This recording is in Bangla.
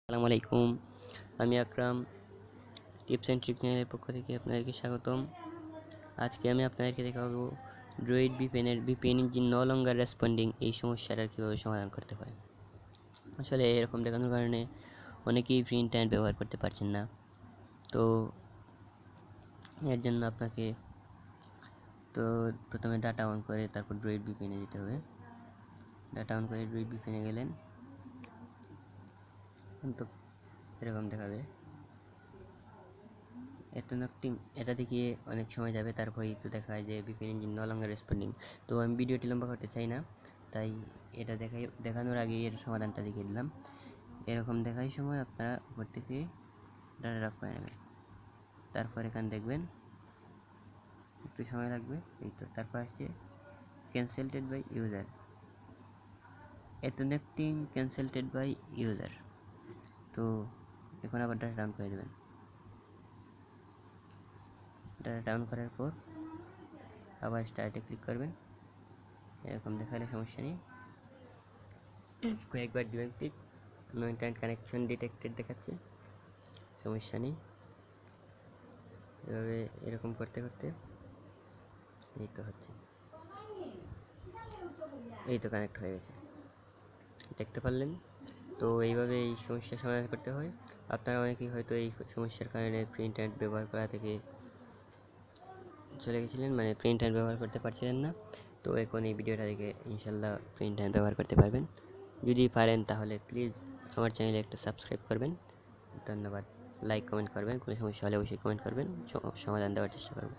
আসসালামু আলাইকুম। আমি আকরাম, টিপস অ্যান্ড ট্রিক্স চ্যানেলের পক্ষ থেকে আপনাদেরকে স্বাগতম। আজকে আমি আপনাদেরকে দেখাবো ড্রয়েড ভিপিএনের VPN engine no longer responding এই সমস্যাটা কীভাবে সমাধান করতে হয়। আসলে এরকম দেখানোর কারণে অনেকেই ফ্রি ইন্টারনেট ব্যবহার করতে পারছেন না। তো এর জন্য আপনাকে প্রথমে ডাটা অন করে তারপর ড্রয়েড ভিপিএনে যেতে হবে। ডাটা অন করে ড্রয়েড ভিপিএনে গেলেন, তো এরকম দেখাবে। এটা দেখিয়ে অনেক সময় যাবে, তারপরেই তো দেখায় যে VPN engine no longer responding. তো আমি ভিডিওটি লম্বা করতে চাই না, তাই এটা দেখানোর আগে এর সমাধানটা দেখিয়ে দিলাম। এরকম দেখার সময় আপনারা উপর থেকে ডাটা অফ করে নেবেন। তারপর এখানে দেখবেন একটু সময় লাগবে, এই তো তারপর আসছে ক্যান্সেলটেড বাই ইউজার, এথনেকটিং ক্যান্সেলটেড বাই ইউজার। তো এখন আবার ডাটা ডাউন করে দেবেন। ডাটা ডাউন করার পর আবার স্টার্টে ক্লিক করবেন। এরকম দেখালে সমস্যা নেই, কয়েকবার দিবেন click. No internet connection detected দেখাচ্ছে, সমস্যা নেই। এভাবে এরকম করতে করতে এই তো হচ্ছে, এই তো কানেক্ট হয়ে গেছে, দেখতে পারলেন। তো এইভাবে এই সমস্যার সমাধান করতে হয়। আপনারা অনেকেই হয়তো এই সমস্যার কারণে ফ্রি ইন্টারনেট ব্যবহার করা থেকে চলে গেছিলেন, মানে ফ্রি ইন্টারনেট ব্যবহার করতে পারছিলেন না। তো এখন এই ভিডিওটা দেখে ইনশাল্লাহ ফ্রি ইন্টারনেট ব্যবহার করতে পারবেন। যদি পারেন তাহলে প্লিজ আমার চ্যানেলে একটা সাবস্ক্রাইব করবেন। ধন্যবাদ। লাইক কমেন্ট করবেন, কোনো সমস্যা হলে অবশ্যই কমেন্ট করবেন, সমাধান দেওয়ার চেষ্টা করব।